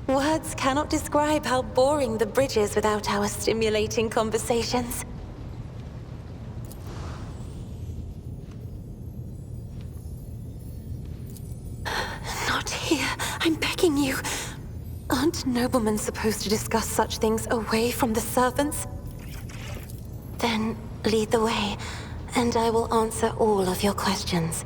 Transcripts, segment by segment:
Words cannot describe how boring the bridge is without our stimulating conversations. Not here. I'm begging you. Aren't noblemen supposed to discuss such things away from the servants? Then lead the way, and I will answer all of your questions.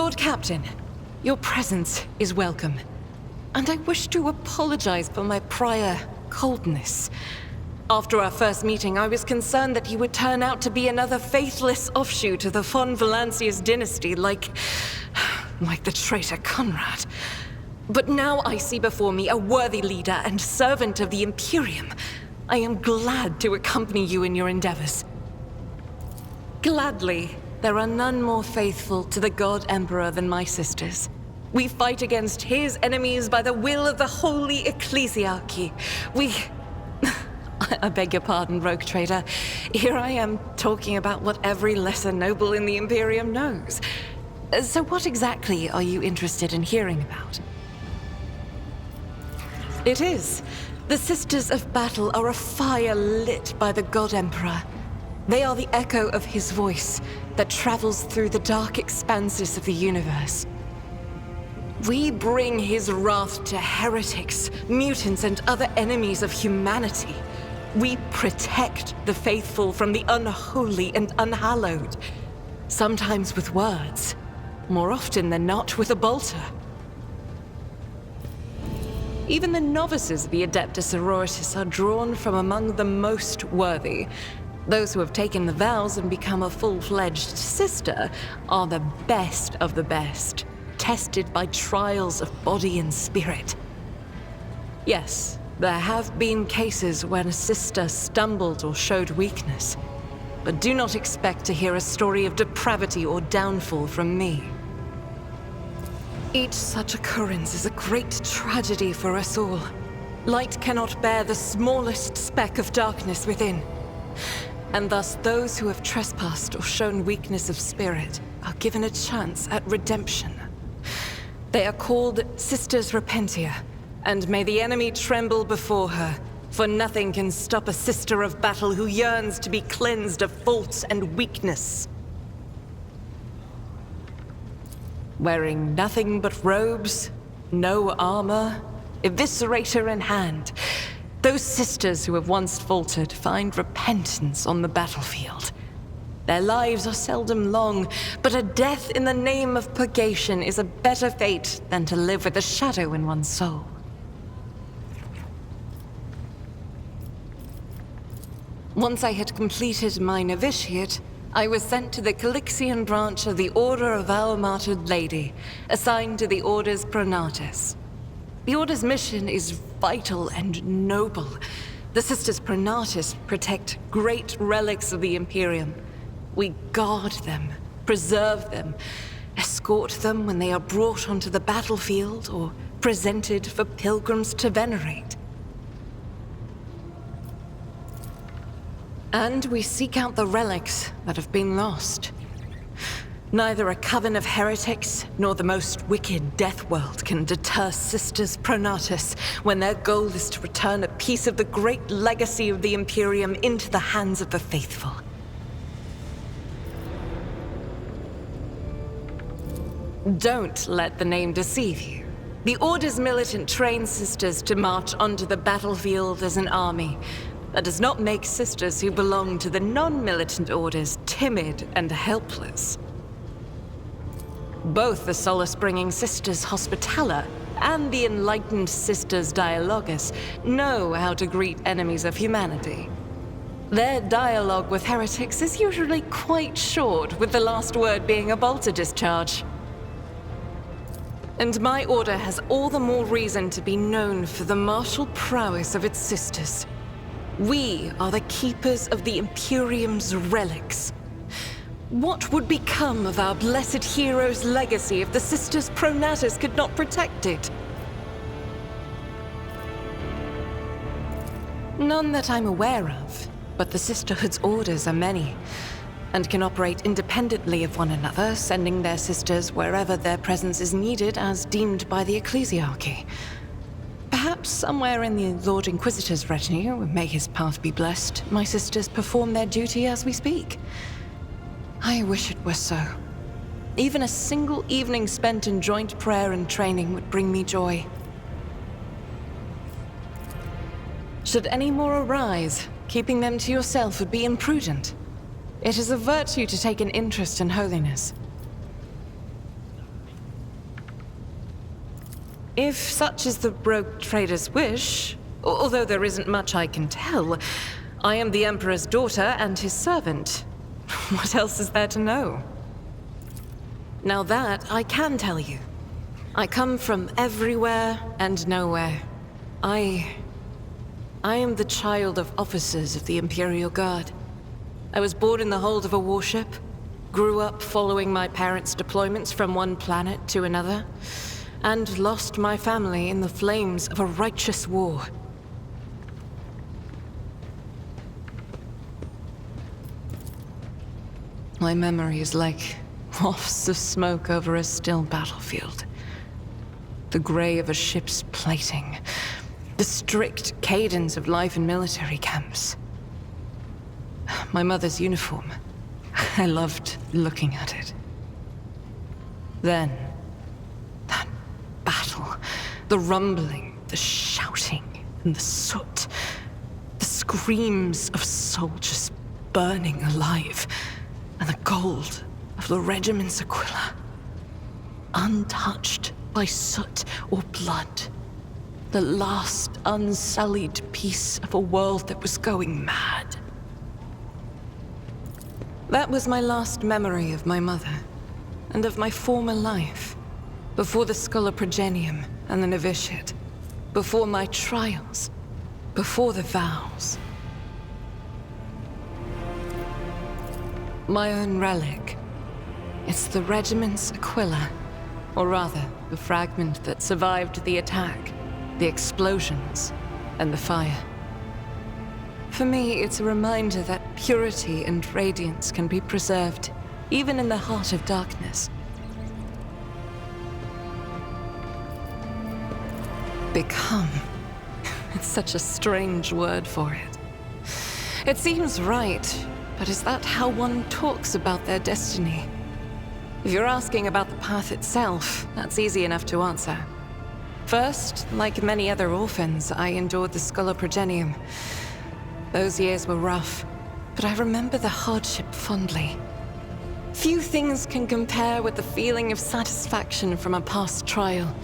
Lord Captain, your presence is welcome. And I wish to apologize for my prior coldness. After our first meeting, I was concerned that you would turn out to be another faithless offshoot of the von Valancius dynasty, like the traitor Conrad. But now I see before me a worthy leader and servant of the Imperium. I am glad to accompany you in your endeavors. Gladly. There are none more faithful to the God Emperor than my sisters. We fight against his enemies by the will of the Holy Ecclesiarchy. I beg your pardon, Rogue Trader. Here I am talking about what every lesser noble in the Imperium knows. So what exactly are you interested in hearing about? It is. The Sisters of Battle are a fire lit by the God Emperor. They are the echo of his voice that travels through the dark expanses of the universe. We bring his wrath to heretics, mutants, and other enemies of humanity. We protect the faithful from the unholy and unhallowed. Sometimes with words, more often than not with a bolter. Even the novices of the Adeptus Sororitas are drawn from among the most worthy. Those who have taken the vows and become a full-fledged sister are the best of the best, tested by trials of body and spirit. Yes, there have been cases when a sister stumbled or showed weakness, but do not expect to hear a story of depravity or downfall from me. Each such occurrence is a great tragedy for us all. Light cannot bear the smallest speck of darkness within. And thus those who have trespassed or shown weakness of spirit are given a chance at redemption. They are called Sisters Repentia, and may the enemy tremble before her, for nothing can stop a sister of battle who yearns to be cleansed of faults and weakness. Wearing nothing but robes, no armor, eviscerator in hand, those sisters who have once faltered find repentance on the battlefield. Their lives are seldom long, but a death in the name of purgation is a better fate than to live with a shadow in one's soul. Once I had completed my novitiate, I was sent to the Calixian branch of the Order of Our Martyred Lady, assigned to the Orders Pronatus. The Order's mission is vital and noble. The Sisters Pronatus protect great relics of the Imperium. We guard them, preserve them, escort them when they are brought onto the battlefield or presented for pilgrims to venerate. And we seek out the relics that have been lost. Neither a coven of heretics nor the most wicked death world can deter Sisters Pronatus when their goal is to return a piece of the great legacy of the Imperium into the hands of the faithful. Don't let the name deceive you. The Order's militant trains sisters to march onto the battlefield as an army. That does not make sisters who belong to the non-militant orders timid and helpless. Both the solace-bringing Sisters Hospitaller and the enlightened Sisters Dialogus know how to greet enemies of humanity. Their dialogue with heretics is usually quite short, with the last word being a bolter discharge. And my order has all the more reason to be known for the martial prowess of its sisters. We are the keepers of the Imperium's relics. What would become of our blessed hero's legacy if the Sisters Pronatus could not protect it? None that I'm aware of, but the Sisterhood's orders are many, and can operate independently of one another, sending their sisters wherever their presence is needed as deemed by the Ecclesiarchy. Perhaps somewhere in the Lord Inquisitor's retinue, may his path be blessed, my sisters perform their duty as we speak. I wish it were so. Even a single evening spent in joint prayer and training would bring me joy. Should any more arise, keeping them to yourself would be imprudent. It is a virtue to take an interest in holiness. If such is the rogue trader's wish, although there isn't much I can tell, I am the Emperor's daughter and his servant. What else is there to know? Now that I can tell you. I come from everywhere and nowhere. I am the child of officers of the Imperial Guard. I was born in the hold of a warship, grew up following my parents' deployments from one planet to another, and lost my family in the flames of a righteous war. My memory is like wafts of smoke over a still battlefield. The gray of a ship's plating, the strict cadence of life in military camps. My mother's uniform. I loved looking at it. Then, that battle, the rumbling, the shouting, and the soot, the screams of soldiers burning alive, and the gold of the regiment's Aquila, untouched by soot or blood. The last unsullied piece of a world that was going mad. That was my last memory of my mother, and of my former life, before the Schola Progenium and the novitiate, before my trials, before the vows. My own relic. It's the regiment's Aquila, or rather, the fragment that survived the attack, the explosions, and the fire. For me, it's a reminder that purity and radiance can be preserved, even in the heart of darkness. Become. It's such a strange word for it. It seems right, but is that how one talks about their destiny? If you're asking about the path itself, that's easy enough to answer. First, like many other orphans, I endured the Schola Progenium. Those years were rough, but I remember the hardship fondly. Few things can compare with the feeling of satisfaction from a past trial,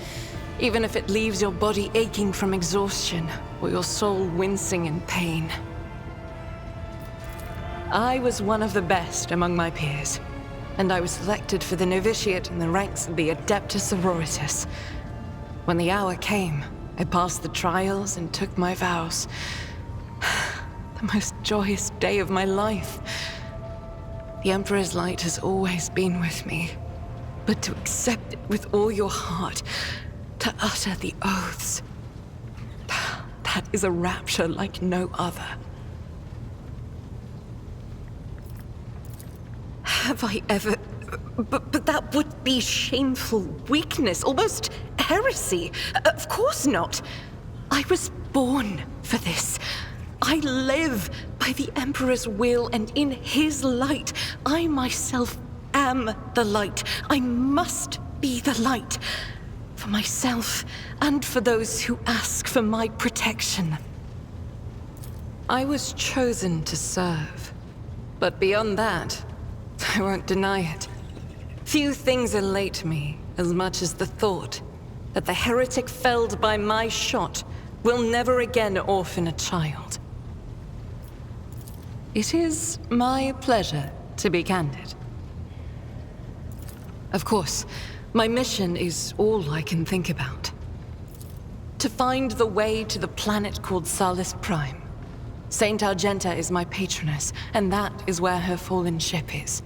even if it leaves your body aching from exhaustion or your soul wincing in pain. I was one of the best among my peers, and I was selected for the novitiate in the ranks of the Adeptus Sororitas. When the hour came, I passed the trials and took my vows. The most joyous day of my life. The Emperor's light has always been with me, but to accept it with all your heart, to utter the oaths, that is a rapture like no other. Have I ever... But that would be shameful weakness, almost heresy. Of course not. I was born for this. I live by the Emperor's will, and in his light, I myself am the light. I must be the light. For myself, and for those who ask for my protection. I was chosen to serve. But beyond that, I won't deny it. Few things elate me as much as the thought that the heretic felled by my shot will never again orphan a child. It is my pleasure to be candid. Of course, my mission is all I can think about. To find the way to the planet called Salus Prime. Saint Argenta is my patroness, and that is where her fallen ship is.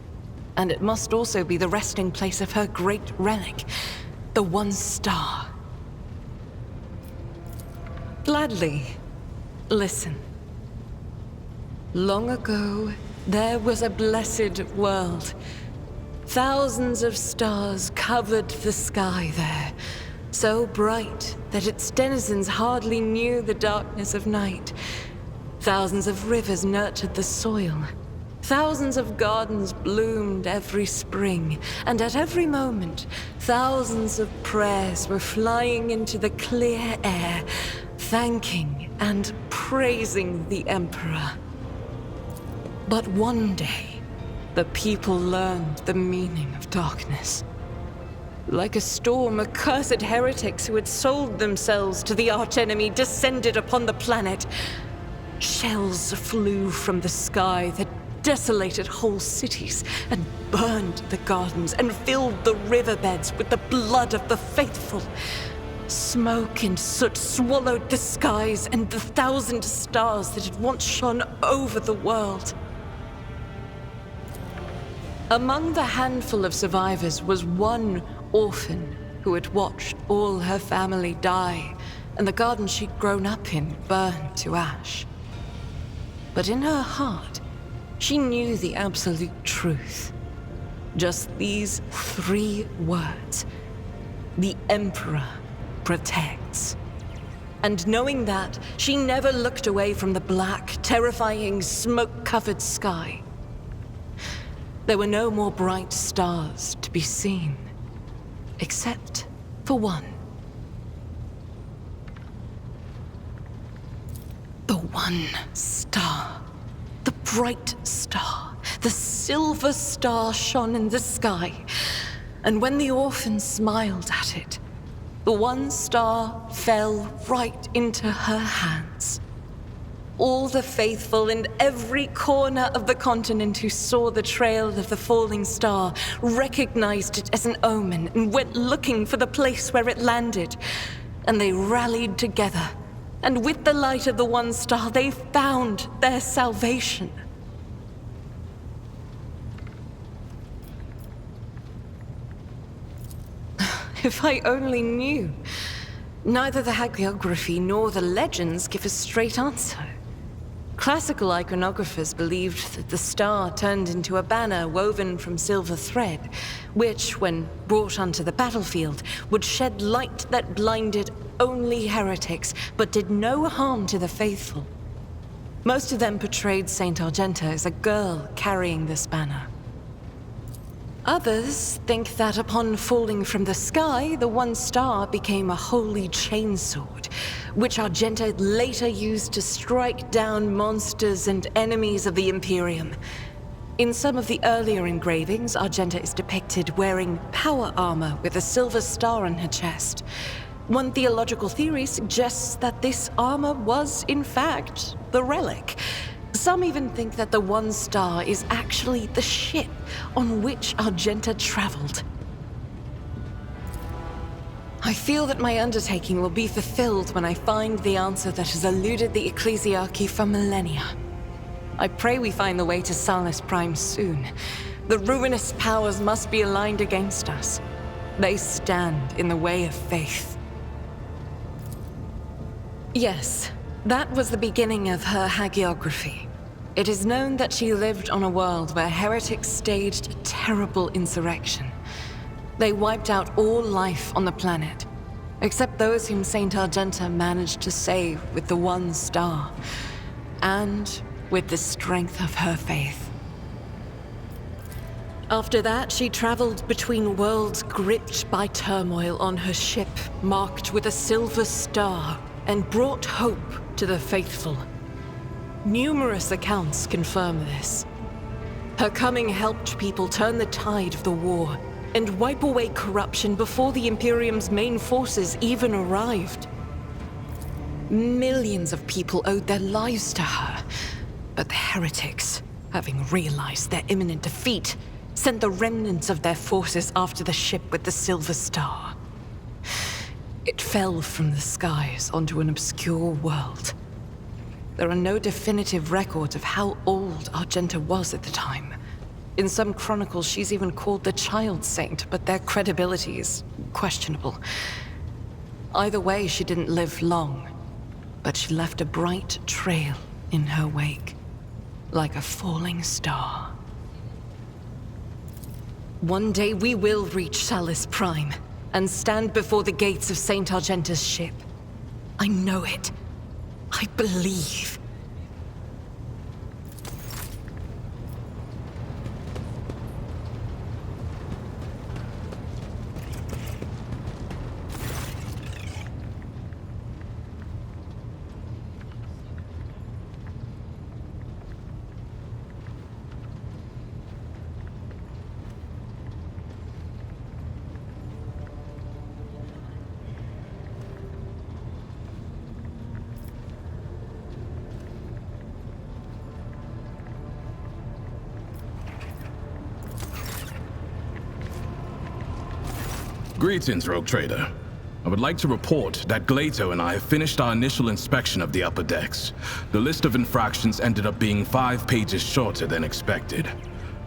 And it must also be the resting place of her great relic, the One Star. Gladly. Listen. Long ago, there was a blessed world. Thousands of stars covered the sky there, so bright that its denizens hardly knew the darkness of night. Thousands of rivers nurtured the soil. Thousands of gardens bloomed every spring, and at every moment, thousands of prayers were flying into the clear air, thanking and praising the Emperor. But one day, the people learned the meaning of darkness. Like a storm, accursed heretics who had sold themselves to the archenemy descended upon the planet. Shells flew from the sky that desolated whole cities and burned the gardens and filled the riverbeds with the blood of the faithful. Smoke and soot swallowed the skies and the 1,000 stars that had once shone over the world. Among the handful of survivors was one orphan who had watched all her family die and the garden she'd grown up in burn to ash. But in her heart, she knew the absolute truth. Just these 3 words: the Emperor protects. And knowing that, she never looked away from the black, terrifying, smoke-covered sky. There were no more bright stars to be seen, except for one. The one star. The bright star. The silver star shone in the sky. And when the orphan smiled at it, the one star fell right into her hands. All the faithful in every corner of the continent who saw the trail of the falling star recognized it as an omen and went looking for the place where it landed. And they rallied together. And with the light of the one star, they found their salvation. If I only knew. Neither the hagiography nor the legends give a straight answer. Classical iconographers believed that the star turned into a banner woven from silver thread, which, when brought onto the battlefield, would shed light that blinded only heretics, but did no harm to the faithful. Most of them portrayed Saint Argenta as a girl carrying this banner. Others think that upon falling from the sky, the one star became a holy chainsword, which Argenta later used to strike down monsters and enemies of the Imperium. In some of the earlier engravings, Argenta is depicted wearing power armor with a silver star on her chest. One theological theory suggests that this armor was, in fact, the relic. Some even think that the one star is actually the ship on which Argenta traveled. I feel that my undertaking will be fulfilled when I find the answer that has eluded the Ecclesiarchy for millennia. I pray we find the way to Salus Prime soon. The ruinous powers must be aligned against us. They stand in the way of faith. Yes, that was the beginning of her hagiography. It is known that she lived on a world where heretics staged a terrible insurrection. They wiped out all life on the planet, except those whom Saint Argenta managed to save with the one star, and with the strength of her faith. After that, she traveled between worlds gripped by turmoil on her ship, marked with a silver star, and brought hope to the faithful. Numerous accounts confirm this. Her coming helped people turn the tide of the war and wipe away corruption before the Imperium's main forces even arrived. Millions of people owed their lives to her, but the heretics, having realized their imminent defeat, sent the remnants of their forces after the ship with the silver star. It fell from the skies onto an obscure world. There are no definitive records of how old Argenta was at the time. In some chronicles, she's even called the Child Saint, but their credibility is questionable. Either way, she didn't live long, but she left a bright trail in her wake, like a falling star. One day we will reach Salus Prime and stand before the gates of Saint Argenta's ship. I know it. I believe. Greetings, Rogue Trader. I would like to report that Glato and I have finished our initial inspection of the upper decks. The list of infractions ended up being 5 pages shorter than expected.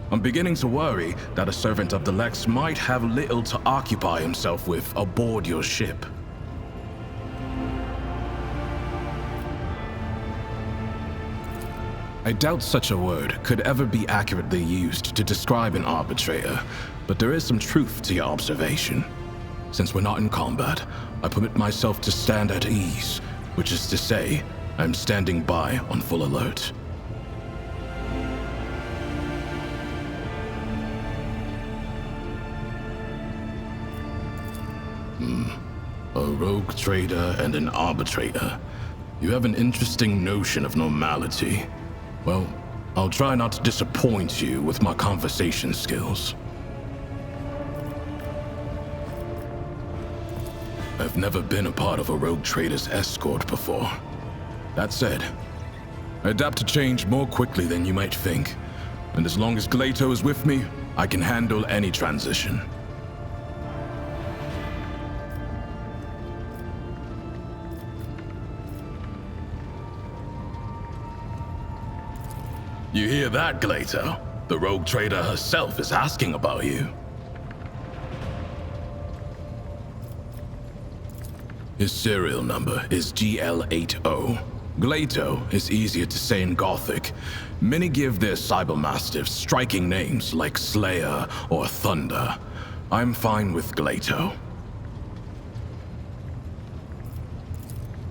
I'm beginning to worry that a servant of the Lex might have little to occupy himself with aboard your ship. I doubt such a word could ever be accurately used to describe an arbitrator, but there is some truth to your observation. Since we're not in combat, I permit myself to stand at ease, which is to say, I'm standing by on full alert. A rogue trader and an arbitrator. You have an interesting notion of normality. Well, I'll try not to disappoint you with my conversation skills. I've never been a part of a rogue trader's escort before. That said, I adapt to change more quickly than you might think, and as long as Glato is with me, I can handle any transition. You hear that, Glato? The rogue trader herself is asking about you. His serial number is GL80. Glato is easier to say in Gothic. Many give their cybermastiffs striking names like Slayer or Thunder. I'm fine with Glato.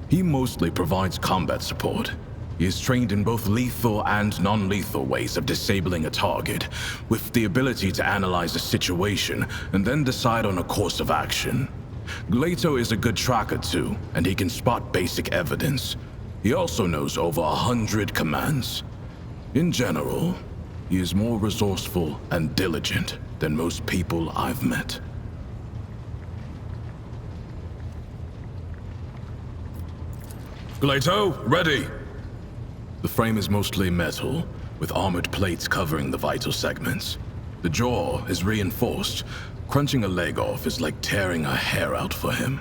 He mostly provides combat support. He is trained in both lethal and non-lethal ways of disabling a target, with the ability to analyze a situation and then decide on a course of action. Glato is a good tracker too, and he can spot basic evidence. He also knows over 100 commands. In general, he is more resourceful and diligent than most people I've met. Glato, ready! The frame is mostly metal, with armored plates covering the vital segments. The jaw is reinforced. Crunching a leg off is like tearing a hair out for him.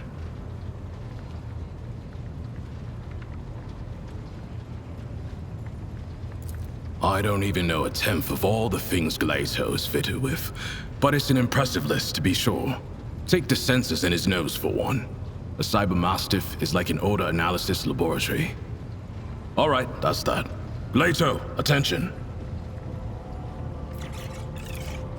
I don't even know a tenth of all the things Glato is fitted with, but it's an impressive list to be sure. Take the sensors in his nose for one. A cybermastiff is like an odor analysis laboratory. All right, that's that. Glato, attention.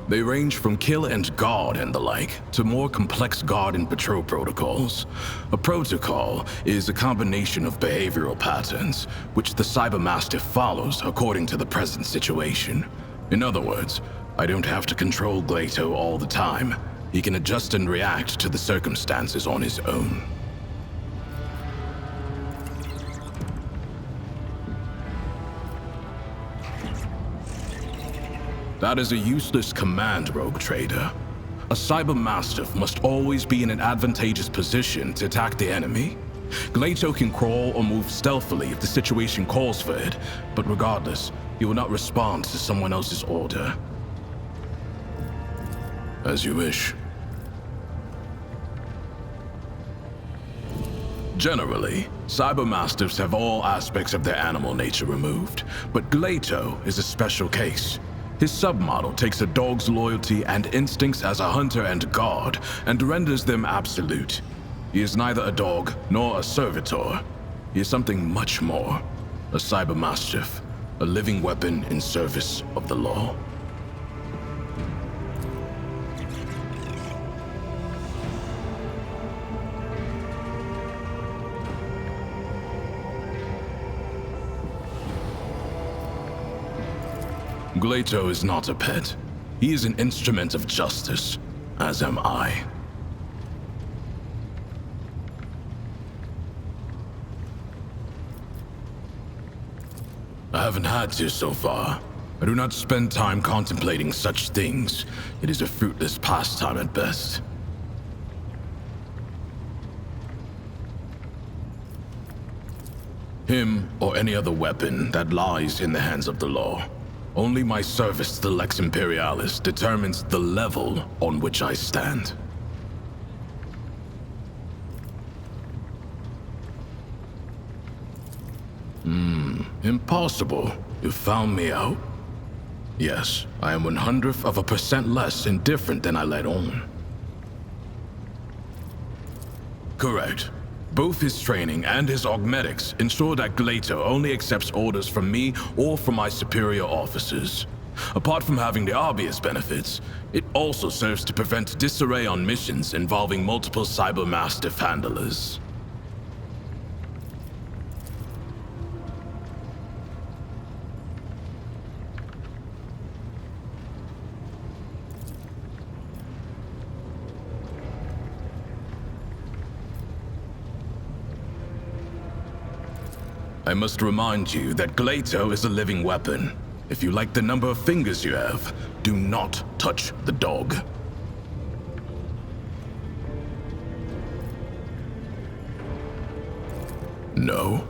They range from kill and guard and the like, to more complex guard and patrol protocols. A protocol is a combination of behavioral patterns, which the cybermastiff follows according to the present situation. In other words, I don't have to control Glato all the time. He can adjust and react to the circumstances on his own. That is a useless command, Rogue Trader. A cybermastiff must always be in an advantageous position to attack the enemy. Glato can crawl or move stealthily if the situation calls for it, but regardless, he will not respond to someone else's order. As you wish. Generally, cybermastiffs have all aspects of their animal nature removed, but Glato is a special case. His submodel takes a dog's loyalty and instincts as a hunter and guard, and renders them absolute. He is neither a dog nor a servitor. He is something much more. A cybermastiff, a living weapon in service of the law. Glato is not a pet. He is an instrument of justice, as am I. I haven't had to so far. I do not spend time contemplating such things. It is a fruitless pastime at best. Him or any other weapon that lies in the hands of the law. Only my service to the Lex Imperialis determines the level on which I stand. Impossible. You found me out. Yes, I am 1/100% less indifferent than I let on. Correct. Both his training and his augmetics ensure that Glato only accepts orders from me or from my superior officers. Apart from having the obvious benefits, it also serves to prevent disarray on missions involving multiple Cybermastiff handlers. I must remind you that Glato is a living weapon. If you like the number of fingers you have, do not touch the dog. No?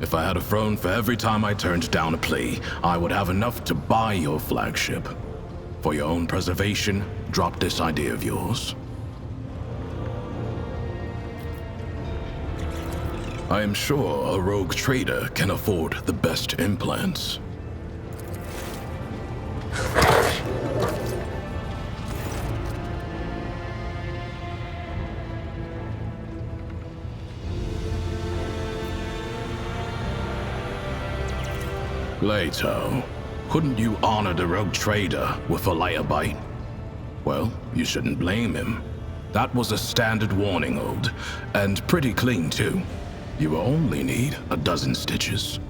If I had a throne for every time I turned down a plea, I would have enough to buy your flagship. For your own preservation, drop this idea of yours. I am sure a rogue trader can afford the best implants. Glato, couldn't you honor the rogue trader with a lighter bite? Well, you shouldn't blame him. That was a standard warning ode, and pretty clean too. You will only need a dozen stitches.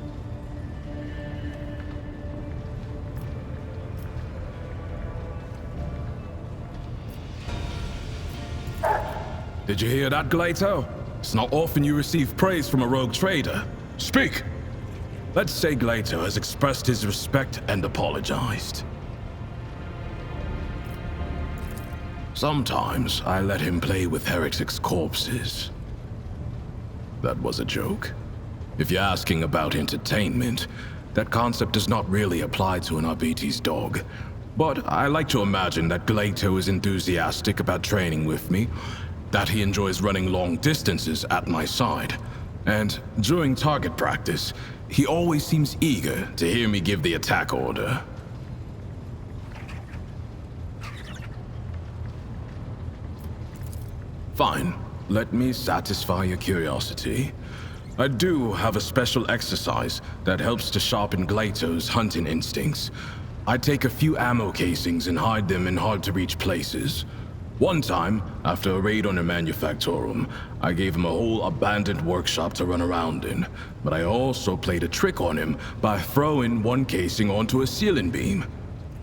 Did you hear that, Glato? It's not often you receive praise from a rogue trader. Speak! Let's say Glato has expressed his respect and apologized. Sometimes I let him play with heretics' corpses. That was a joke. If you're asking about entertainment, that concept does not really apply to an Arbite's dog. But I like to imagine that Glato is enthusiastic about training with me, that he enjoys running long distances at my side, and during target practice, he always seems eager to hear me give the attack order. Fine. Let me satisfy your curiosity. I do have a special exercise that helps to sharpen Glato's hunting instincts. I take a few ammo casings and hide them in hard-to-reach places. One time, after a raid on a manufactorum, I gave him a whole abandoned workshop to run around in, but I also played a trick on him by throwing one casing onto a ceiling beam.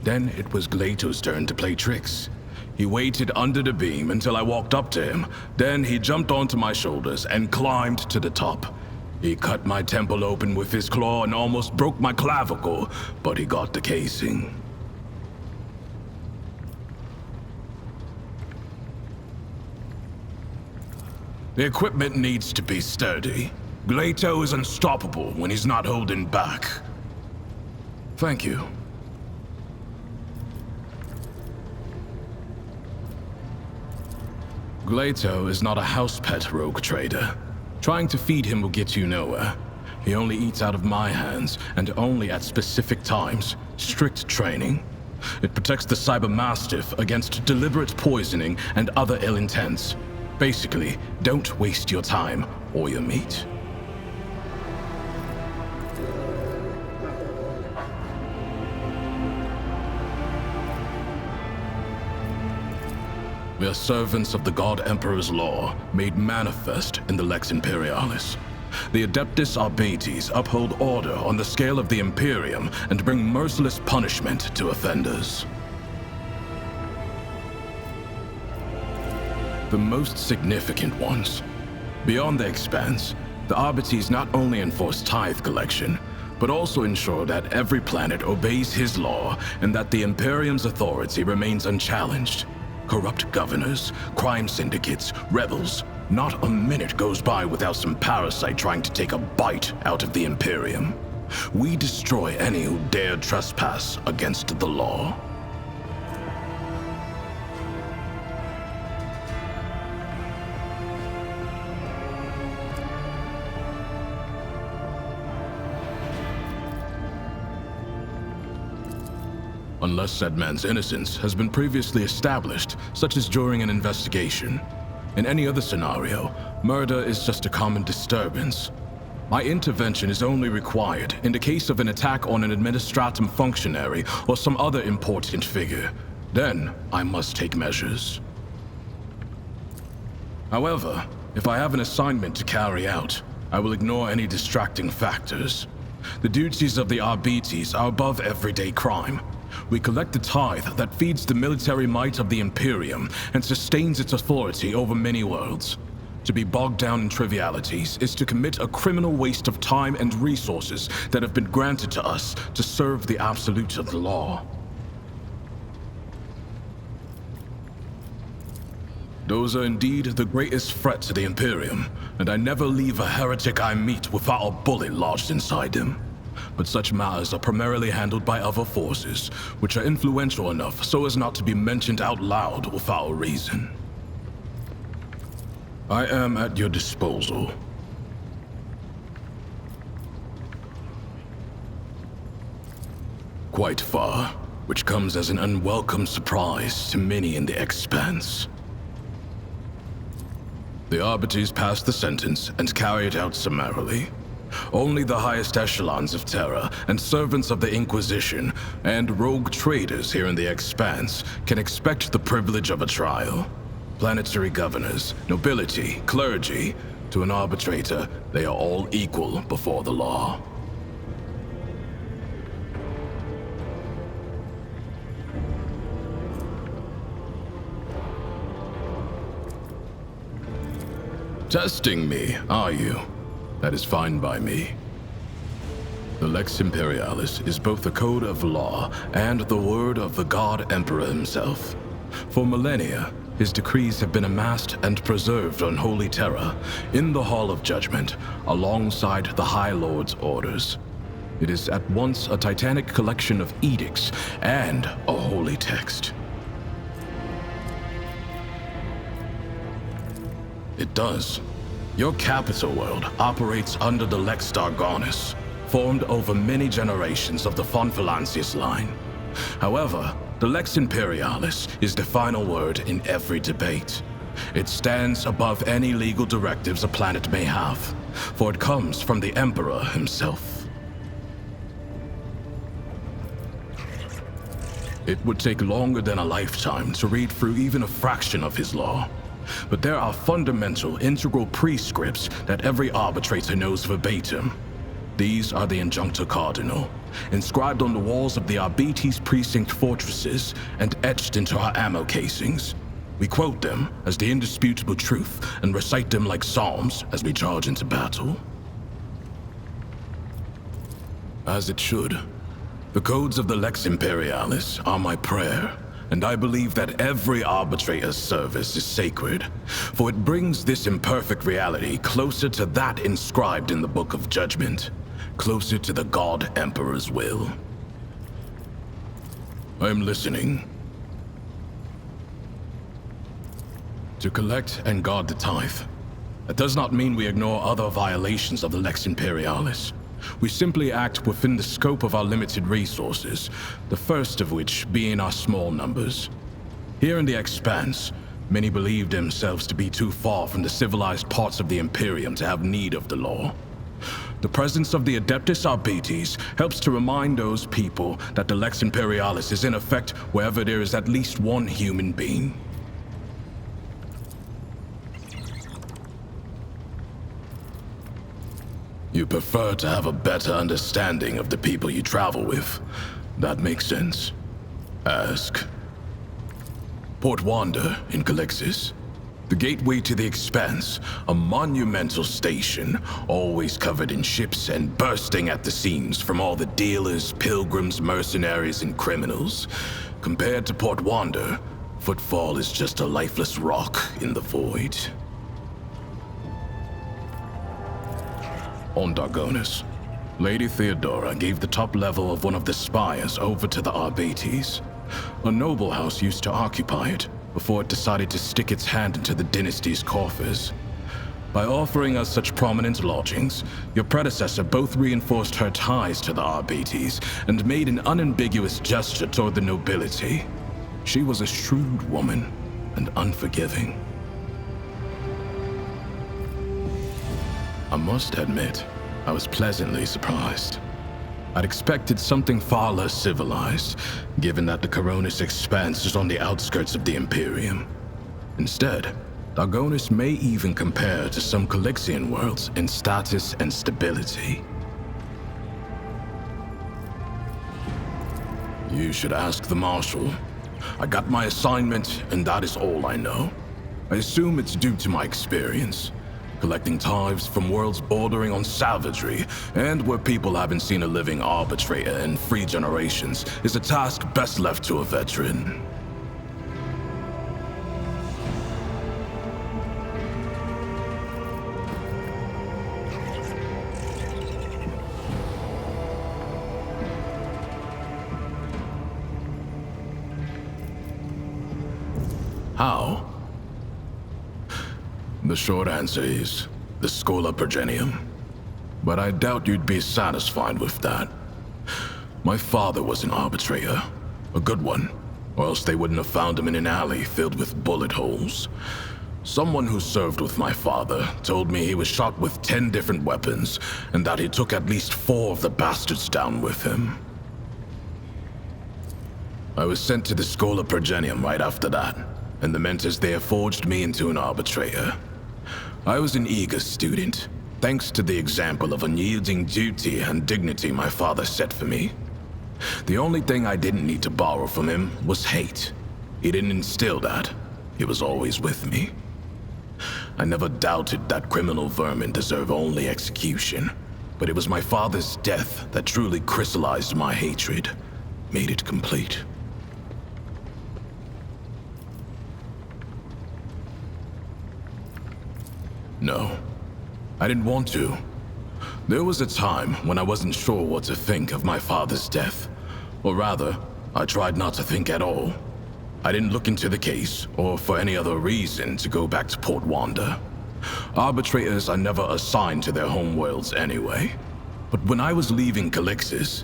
Then it was Glato's turn to play tricks. He waited under the beam until I walked up to him. Then he jumped onto my shoulders and climbed to the top. He cut my temple open with his claw and almost broke my clavicle, but he got the casing. The equipment needs to be sturdy. Glato is unstoppable when he's not holding back. Thank you. Glato is not a house pet, rogue trader. Trying to feed him will get you nowhere. He only eats out of my hands, and only at specific times. Strict training. It protects the Cybermastiff against deliberate poisoning and other ill intents. Basically, don't waste your time or your meat. We are servants of the God Emperor's law, made manifest in the Lex Imperialis. The Adeptus Arbites uphold order on the scale of the Imperium and bring merciless punishment to offenders. The most significant ones. Beyond the expanse, the Arbites not only enforce tithe collection, but also ensure that every planet obeys his law and that the Imperium's authority remains unchallenged. Corrupt governors, crime syndicates, rebels. Not a minute goes by without some parasite trying to take a bite out of the Imperium. We destroy any who dare trespass against the law. unless said man's innocence has been previously established, such as during an investigation. In any other scenario, murder is just a common disturbance. My intervention is only required in the case of an attack on an administratum functionary or some other important figure. Then I must take measures. However, if I have an assignment to carry out, I will ignore any distracting factors. The duties of the Arbites are above everyday crime. We collect the tithe that feeds the military might of the Imperium and sustains its authority over many worlds. To be bogged down in trivialities is to commit a criminal waste of time and resources that have been granted to us to serve the absolute of the law. Those are indeed the greatest threat to the Imperium, and I never leave a heretic I meet without a bullet lodged inside him. But such matters are primarily handled by other forces, which are influential enough so as not to be mentioned out loud without a reason. I am at your disposal. Quite far, which comes as an unwelcome surprise to many in the Expanse. The Arbites passed the sentence and carried it out summarily. Only the highest echelons of Terra and servants of the Inquisition and rogue traders here in the Expanse can expect the privilege of a trial. Planetary governors, nobility, clergy, to an arbitrator, they are all equal before the law. Testing me, are you? That is fine by me. The Lex Imperialis is both the code of law and the word of the God Emperor himself. For millennia, his decrees have been amassed and preserved on Holy Terra, in the Hall of Judgment, alongside the High Lord's orders. It is at once a titanic collection of edicts and a holy text. It does. Your capital world operates under the Lex Dargonus, formed over many generations of the Von Valancius line. However, the Lex Imperialis is the final word in every debate. It stands above any legal directives a planet may have, for it comes from the Emperor himself. It would take longer than a lifetime to read through even a fraction of his law. But there are fundamental, integral prescripts that every arbitrator knows verbatim. These are the Injuncta Cardinal, inscribed on the walls of the Arbites precinct fortresses and etched into our ammo casings. We quote them as the indisputable truth and recite them like psalms as we charge into battle. As it should. The codes of the Lex Imperialis are my prayer. And I believe that every arbitrator's service is sacred, for it brings this imperfect reality closer to that inscribed in the Book of Judgment, closer to the God Emperor's will. I am listening. To collect and guard the tithe. That does not mean we ignore other violations of the Lex Imperialis. We simply act within the scope of our limited resources, the first of which being our small numbers. Here in the Expanse, many believe themselves to be too far from the civilized parts of the Imperium to have need of the law. The presence of the Adeptus Arbites helps to remind those people that the Lex Imperialis is in effect wherever there is at least one human being. You prefer to have a better understanding of the people you travel with. That makes sense. Ask. Port Wander in Calixis. The gateway to the Expanse, a monumental station, always covered in ships and bursting at the seams from all the dealers, pilgrims, mercenaries, and criminals. Compared to Port Wander, Footfall is just a lifeless rock in the void. On Dargonus, Lady Theodora gave the top level of one of the spires over to the Arbites. A noble house used to occupy it, before it decided to stick its hand into the dynasty's coffers. By offering us such prominent lodgings, your predecessor both reinforced her ties to the Arbates and made an unambiguous gesture toward the nobility. She was a shrewd woman and unforgiving. I must admit, I was pleasantly surprised. I'd expected something far less civilized, given that the Coronis Expanse is on the outskirts of the Imperium. Instead, Dargonis may even compare to some Calixian worlds in status and stability. You should ask the Marshal. I got my assignment, and that is all I know. I assume it's due to my experience. Collecting tithes from worlds bordering on savagery, and where people haven't seen a living arbitrator in 3 generations, is a task best left to a veteran. How? The short answer is the Schola Progenium. But I doubt you'd be satisfied with that. My father was an arbitrator, a good one, or else they wouldn't have found him in an alley filled with bullet holes. Someone who served with my father told me he was shot with 10 different weapons, and that he took at least 4 of the bastards down with him. I was sent to the Schola Progenium right after that, and the mentors there forged me into an arbitrator. I was an eager student, thanks to the example of unyielding duty and dignity my father set for me. The only thing I didn't need to borrow from him was hate. He didn't instill that. He was always with me. I never doubted that criminal vermin deserve only execution, but it was my father's death that truly crystallized my hatred, made it complete. No, I didn't want to. There was a time when I wasn't sure what to think of my father's death. Or rather, I tried not to think at all. I didn't look into the case, or for any other reason, to go back to Port Wanda. Arbitrators are never assigned to their homeworlds anyway. But when I was leaving Calixis,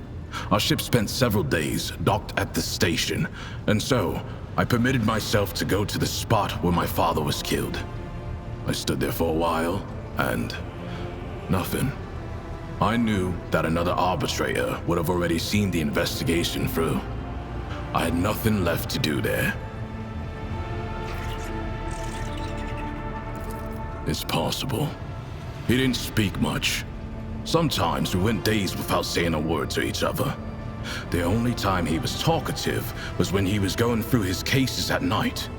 our ship spent several days docked at the station, and so I permitted myself to go to the spot where my father was killed. I stood there for a while, and nothing. I knew that another arbitrator would have already seen the investigation through. I had nothing left to do there. It's possible. He didn't speak much. Sometimes we went days without saying a word to each other. The only time he was talkative was when he was going through his cases at night.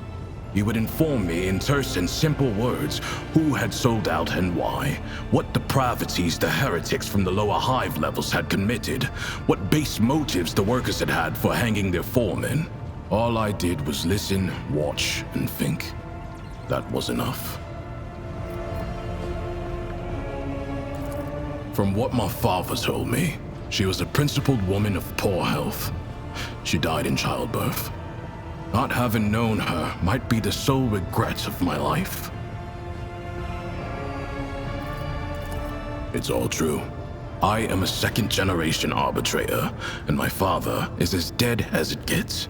He would inform me in terse and simple words who had sold out and why, what depravities the heretics from the lower hive levels had committed, what base motives the workers had had for hanging their foremen. All I did was listen, watch, and think. That was enough. From what my father told me, she was a principled woman of poor health. She died in childbirth. Not having known her might be the sole regret of my life. It's all true. I am a second-generation arbitrator, and my father is as dead as it gets.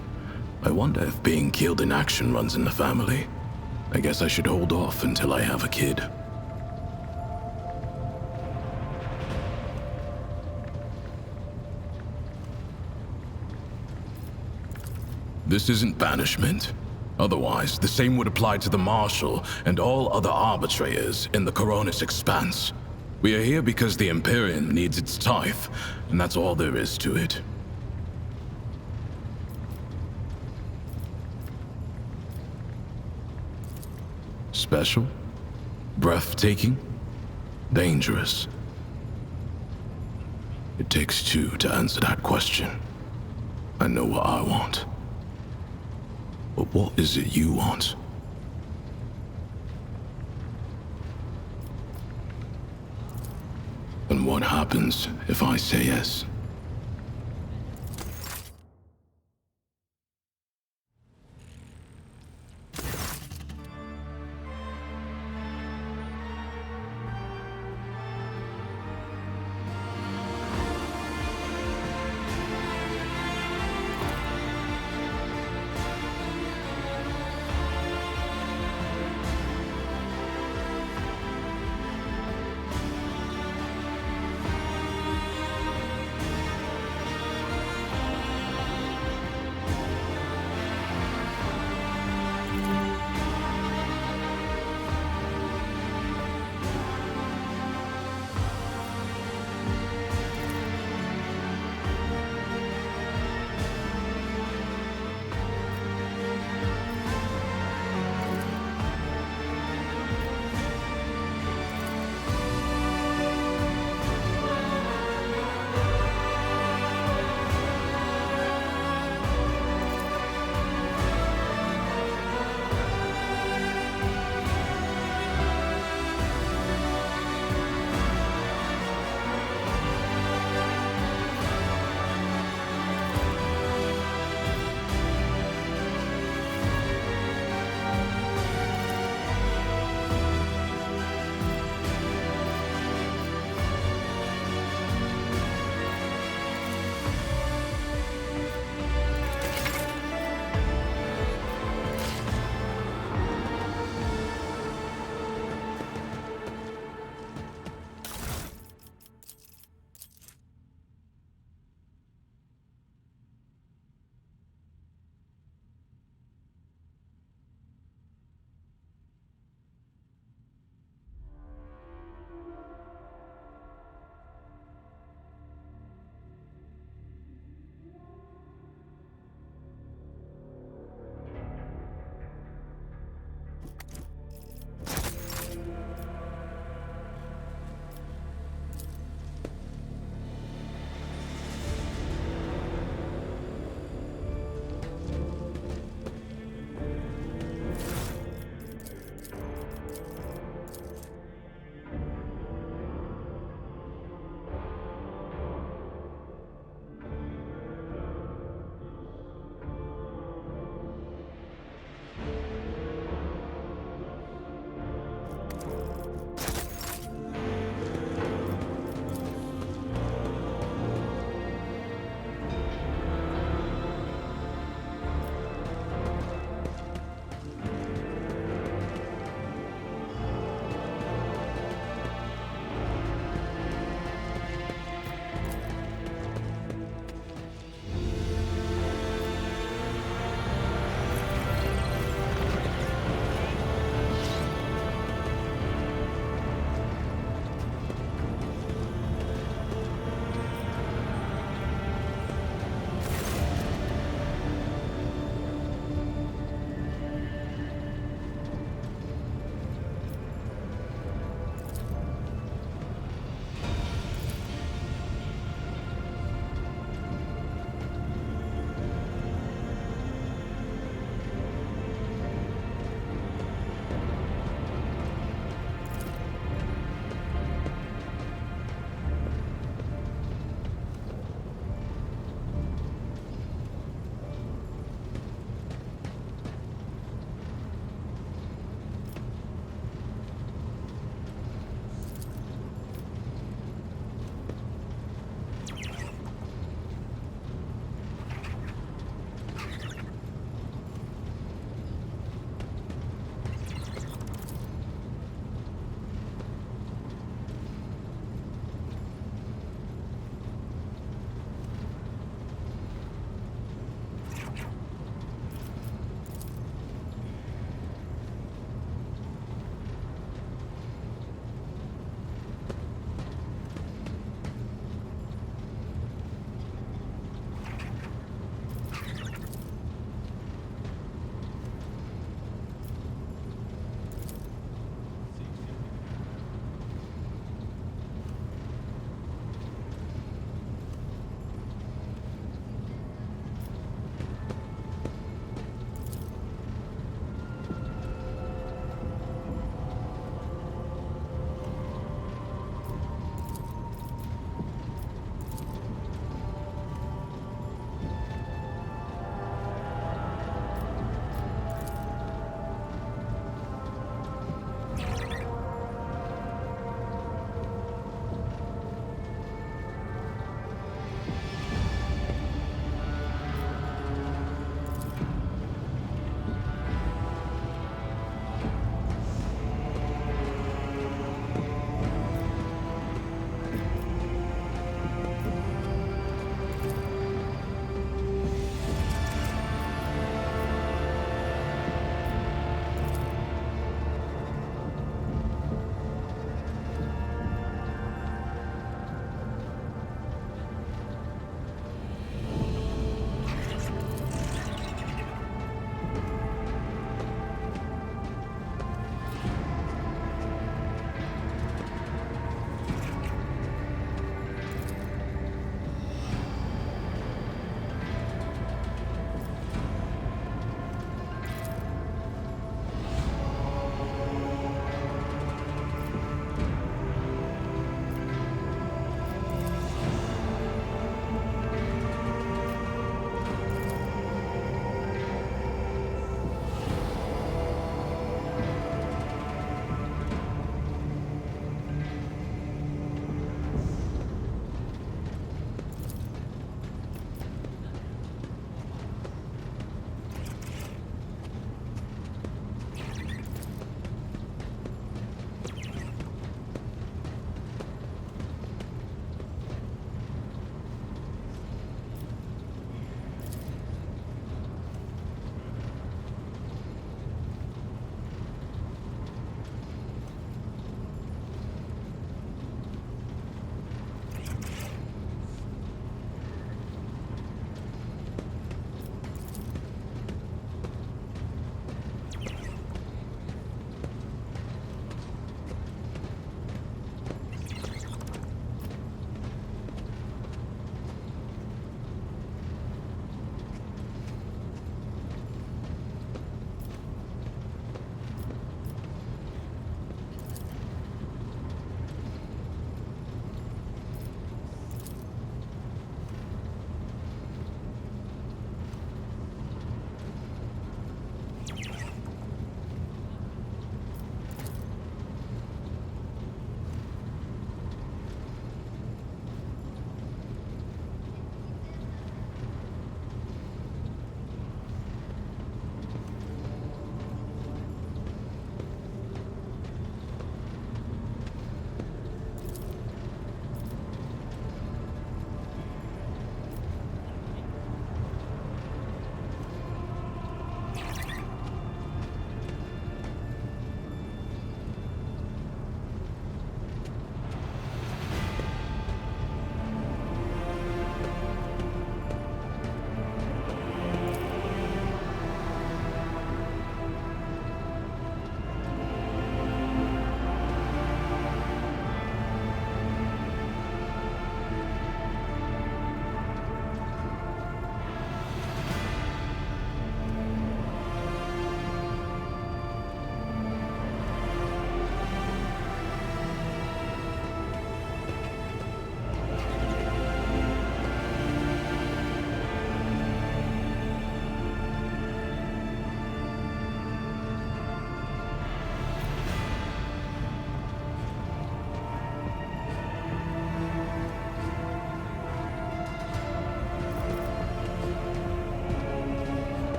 I wonder if being killed in action runs in the family. I guess I should hold off until I have a kid. This isn't banishment. Otherwise, the same would apply to the Marshal and all other arbitrators in the Coronis Expanse. We are here because the Imperium needs its tithe, and that's all there is to it. Special? Breathtaking? Dangerous? It takes 2 to answer that question. I know what I want. But what is it you want? And what happens if I say yes?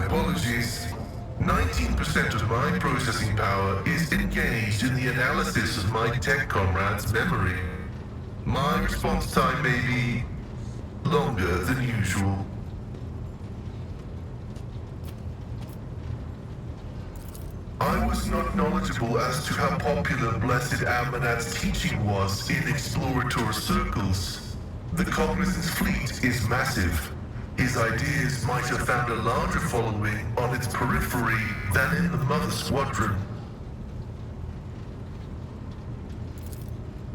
apologies. 19% of my processing power is engaged in the analysis of my tech comrade's memory. My response time may be longer than usual. I was not knowledgeable as to how popular Blessed Amanat's teaching was in explorator circles. The Cognizance fleet is massive. His ideas might have found a larger following on its periphery than in the Mother Squadron.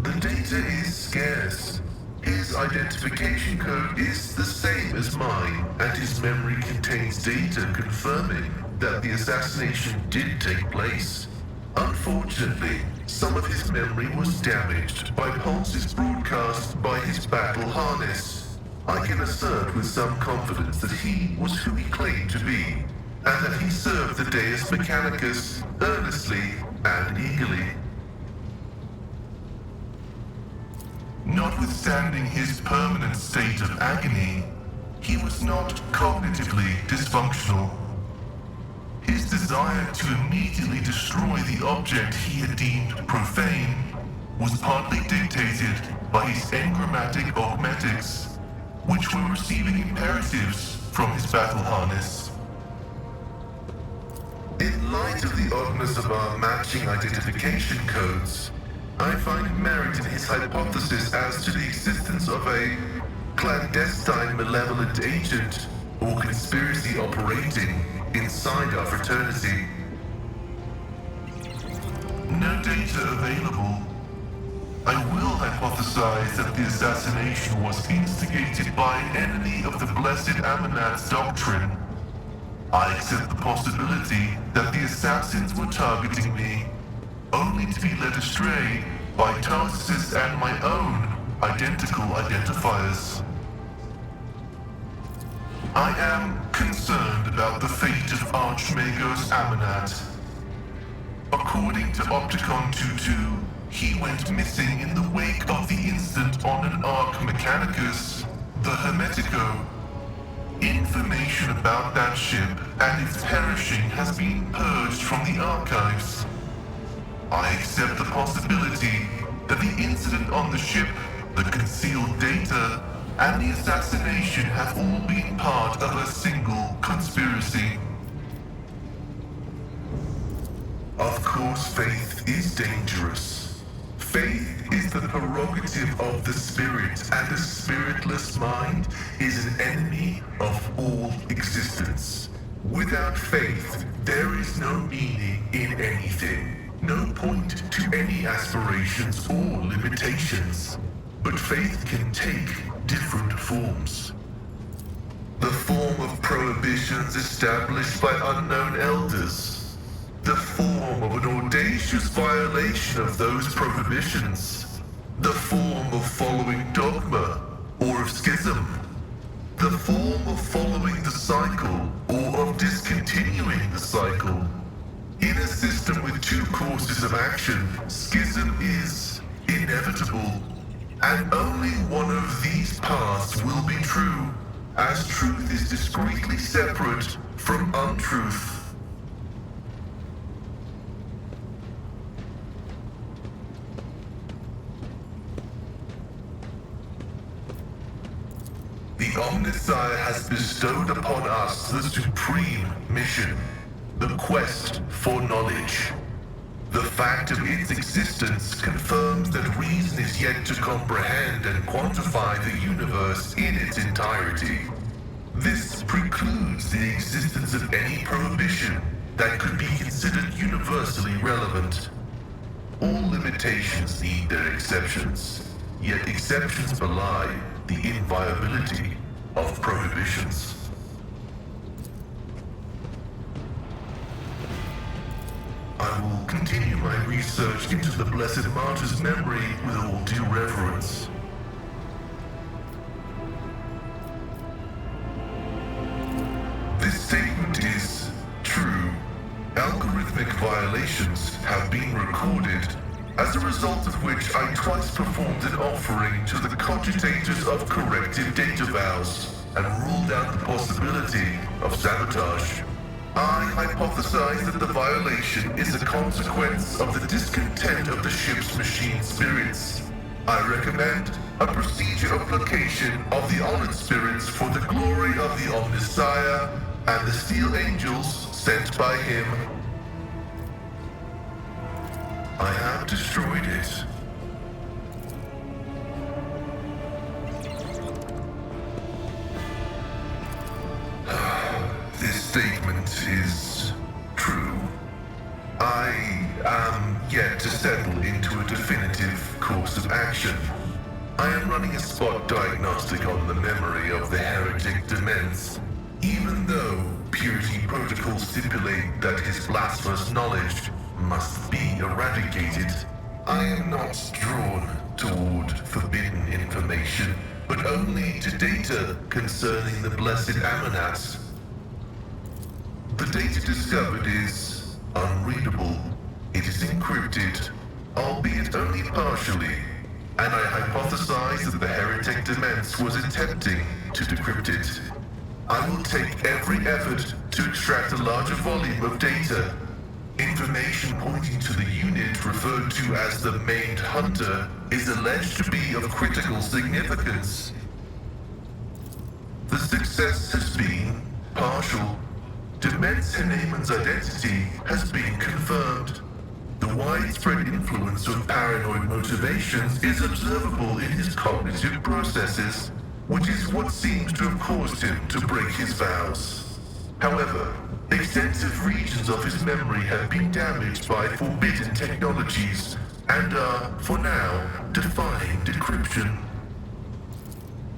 The data is scarce. His identification code is the same as mine, and his memory contains data confirming that the assassination did take place. Unfortunately, some of his memory was damaged by pulses broadcast by his battle harness. I can assert with some confidence that he was who he claimed to be, and that he served the Deus Mechanicus earnestly and eagerly. Notwithstanding his permanent state of agony, he was not cognitively dysfunctional. His desire to immediately destroy the object he had deemed profane was partly dictated by his engrammatic augmetics, which were receiving imperatives from his battle harness. In light of the oddness of our matching identification codes, I find merit in his hypothesis as to the existence of a clandestine malevolent agent or conspiracy operating inside our fraternity. No data available. I will hypothesize that the assassination was instigated by an enemy of the Blessed Amanat's doctrine. I accept the possibility that the assassins were targeting me, only to be led astray by Tarsus and my own identical identifiers. I am concerned about the fate of Archmagos Amanat. According to Opticon 22, he went missing in the wake of the incident on an Arch Mechanicus, the Hermetico. Information about that ship and its perishing has been purged from the archives. I accept the possibility that the incident on the ship, the concealed data, and the assassination have all been part of a single conspiracy. Of course, faith is dangerous. Faith is the prerogative of the spirit, and a spiritless mind is an enemy of all existence. Without faith, there is no meaning in anything. No point to any aspirations or limitations. But faith can take different forms. The form of prohibitions established by unknown elders. The form of an audacious violation of those prohibitions. The form of following dogma or of schism. The form of following the cycle or of discontinuing the cycle. In a system with two courses of action, schism is inevitable, and only one of these paths will be true, as truth is discreetly separate from untruth. The Omnissiah has bestowed upon us the supreme mission. The quest for knowledge. The fact of its existence confirms that reason is yet to comprehend and quantify the universe in its entirety. This precludes the existence of any prohibition that could be considered universally relevant. All limitations need their exceptions, yet exceptions belie the inviolability of prohibitions. I will continue my research into the Blessed Martyr's memory with all due reverence. This statement is true. Algorithmic violations have been recorded, as a result of which I twice performed an offering to the cogitators of corrective data vows and ruled out the possibility of sabotage. I hypothesize that the violation is a consequence of the discontent of the ship's machine spirits. I recommend a procedure of placation of the honored spirits for the glory of the Omnissiah and the steel angels sent by him. I have destroyed it. This statement is true. I am yet to settle into a definitive course of action. I am running a spot diagnostic on the memory of the heretic Demens. Even though purity protocols stipulate that his blasphemous knowledge must be eradicated, I am not drawn toward forbidden information, but only to data concerning the blessed Amonats. The data discovered is unreadable. It is encrypted, albeit only partially, and I hypothesize that the heretic Demens was attempting to decrypt it. I will take every effort to extract a larger volume of data. Information pointing to the unit referred to as the maimed hunter is alleged to be of critical significance. The success has been partial. Demens Haneman's identity has been confirmed. The widespread influence of paranoid motivations is observable in his cognitive processes, which is what seems to have caused him to break his vows. However, extensive regions of his memory have been damaged by forbidden technologies and are, for now, defying decryption.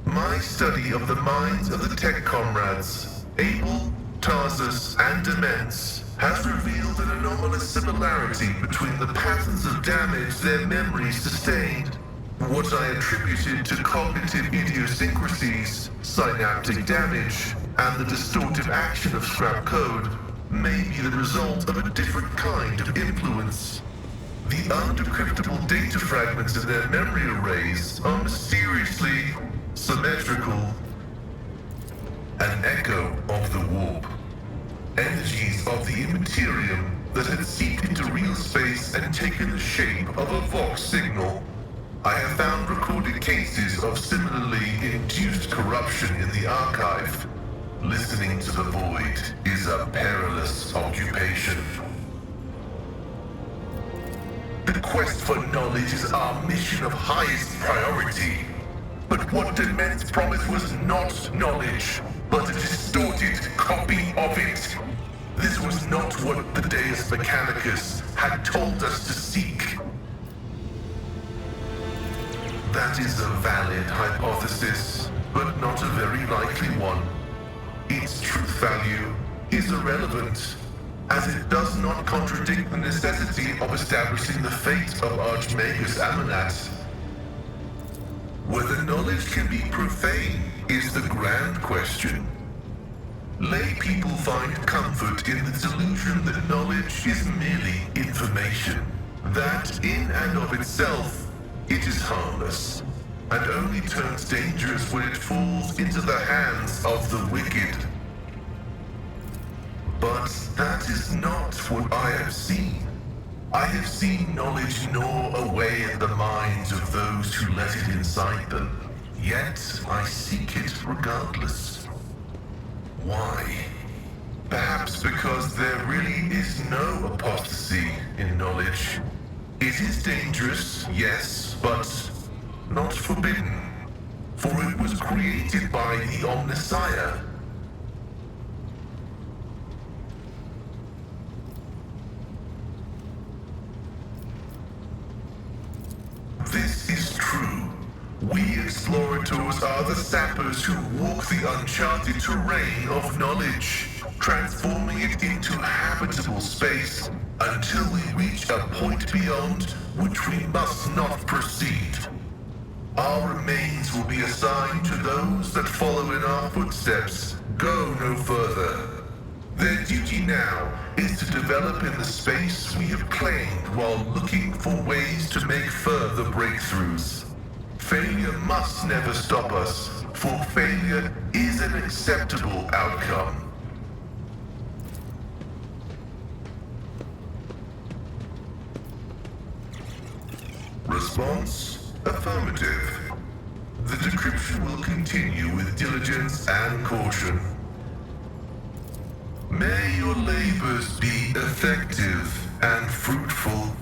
My study of the minds of the tech comrades, Abel, Tarsus, and Demens, has revealed an anomalous similarity between the patterns of damage their memories sustained. What I attributed to cognitive idiosyncrasies, synaptic damage, and the distortive action of scrap code may be the result of a different kind of influence. The undecryptable data fragments in their memory arrays are mysteriously symmetrical, an echo of the warp. Energies of the immaterium that had seeped into real space and taken the shape of a Vox signal. I have found recorded cases of similarly induced corruption in the archive. Listening to the void is a perilous occupation. The quest for knowledge is our mission of highest priority. But what Demens promised was not knowledge, but a distorted copy of it. This was not what the Deus Mechanicus had told us to seek. That is a valid hypothesis, but not a very likely one. Its truth value is irrelevant, as it does not contradict the necessity of establishing the fate of Archmagus Amonat. Whether knowledge can be profane is the grand question. Lay people find comfort in the delusion that knowledge is merely information, that in and of itself it is harmless, and only turns dangerous when it falls into the hands of the wicked. But that is not what I have seen. I have seen knowledge gnaw away at the minds of those who let it inside them. Yet I seek it regardless. Why? Perhaps because there really is no apostasy in knowledge. It is dangerous, yes, but not forbidden. For it was created by the Omnissiah. This is true. We explorators are the sappers who walk the uncharted terrain of knowledge, transforming it into habitable space until we reach a point beyond which we must not proceed. Our remains will be assigned to those that follow in our footsteps. Go no further. Their duty now is to develop in the space we have claimed while looking for ways to make further breakthroughs. Failure must never stop us, for failure is an acceptable outcome. Response: affirmative. The decryption will continue with diligence and caution. May your labors be effective and fruitful.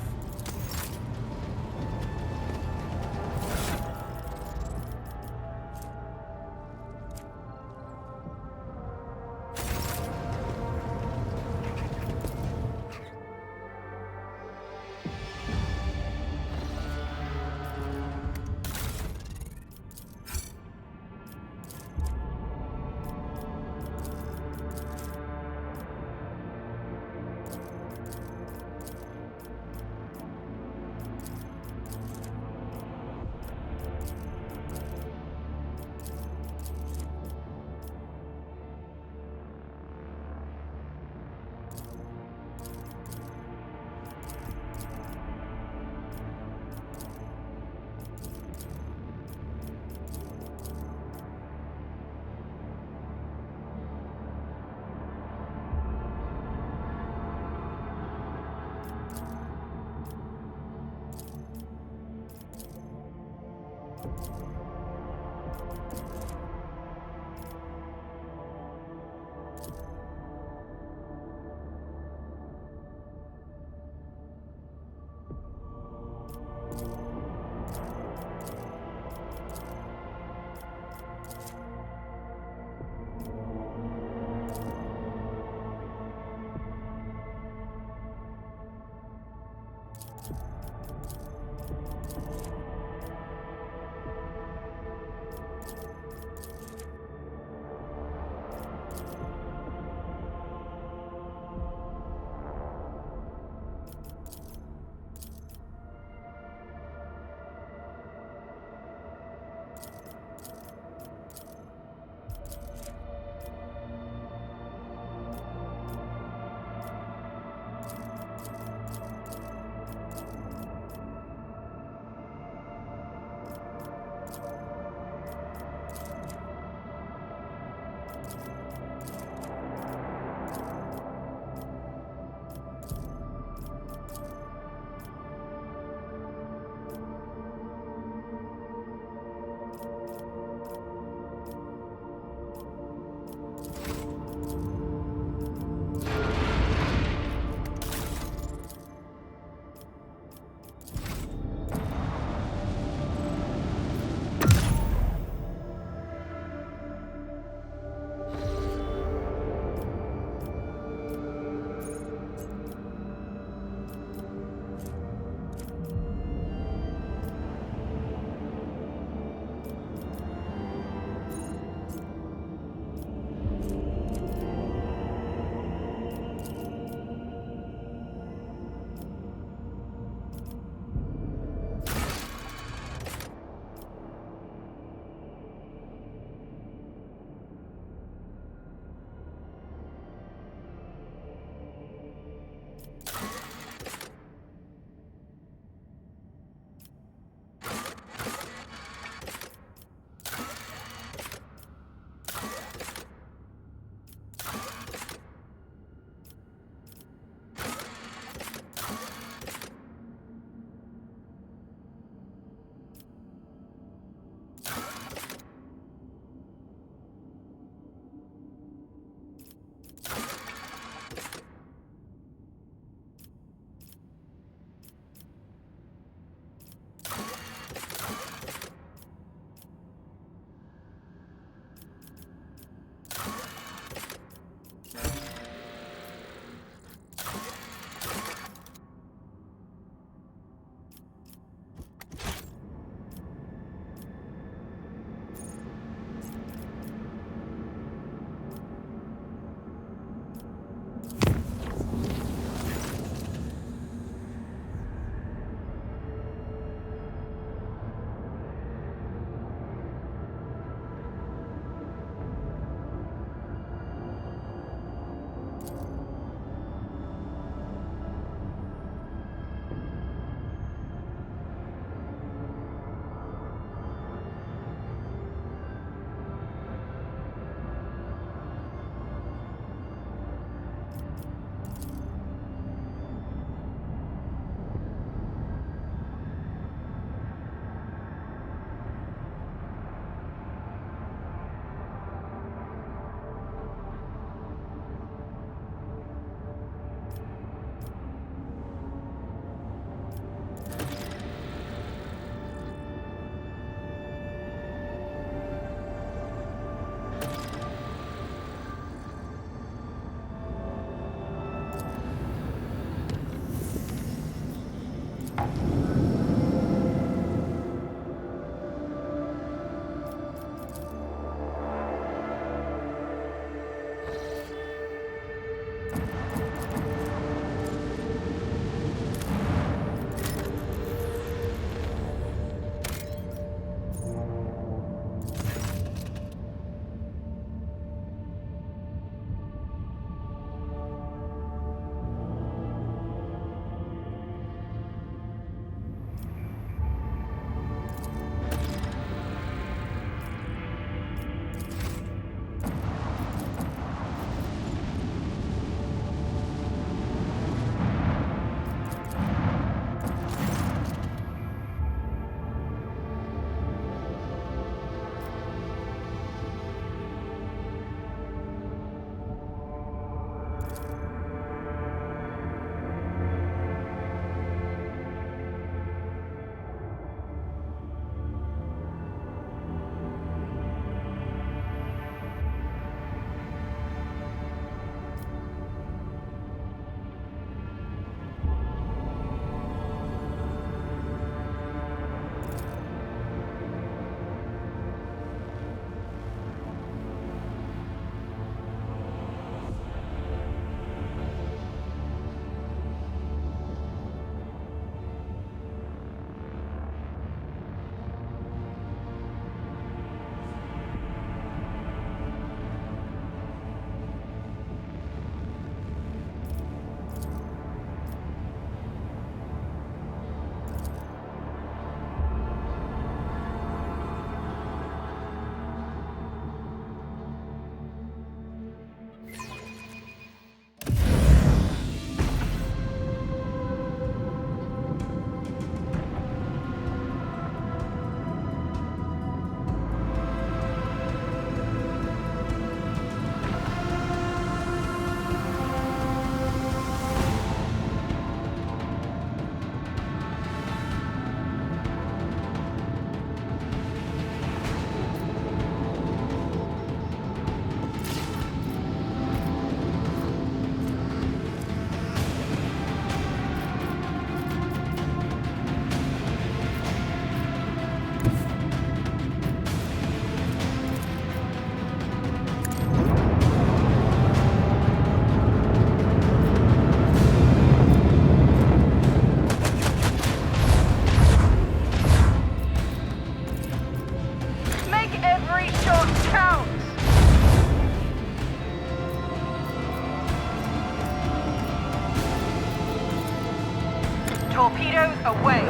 away!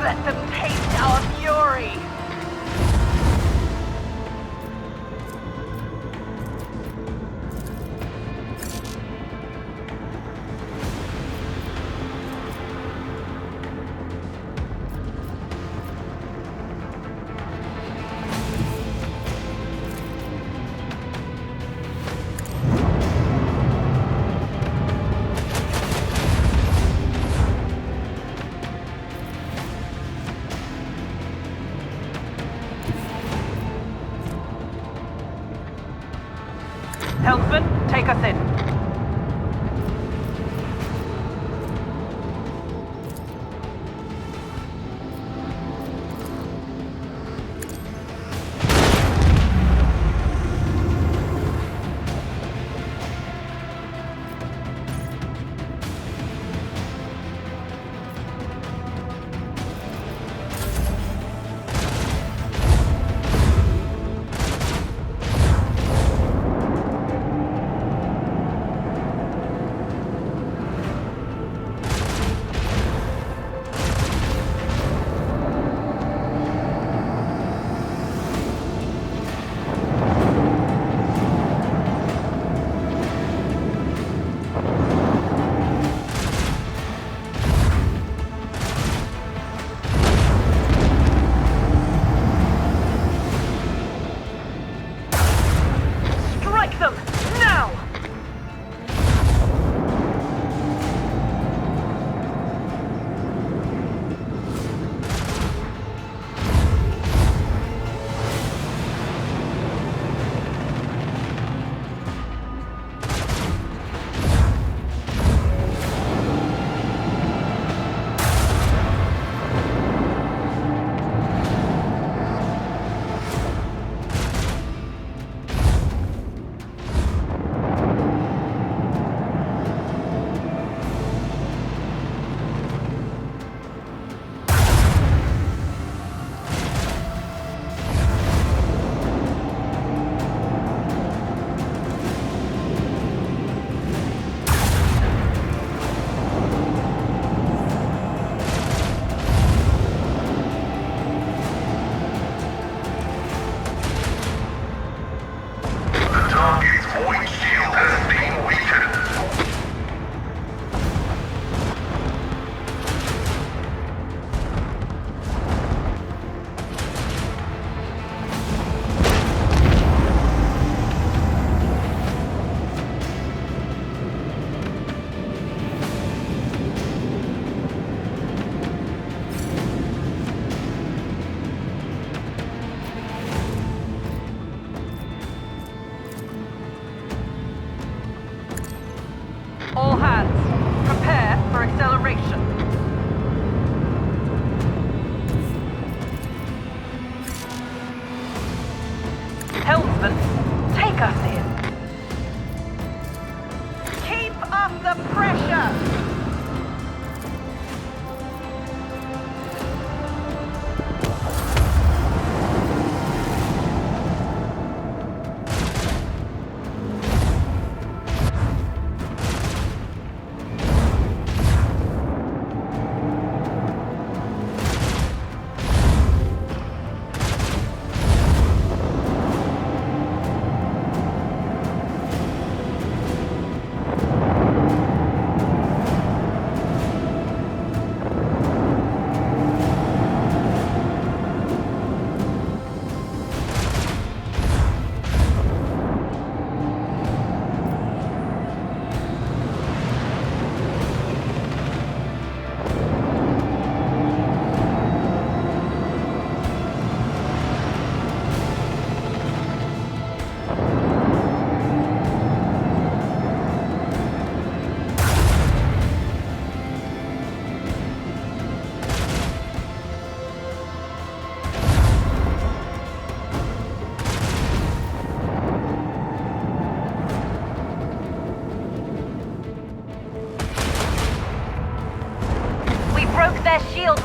Let them taste our fury! Helmsman, take us in.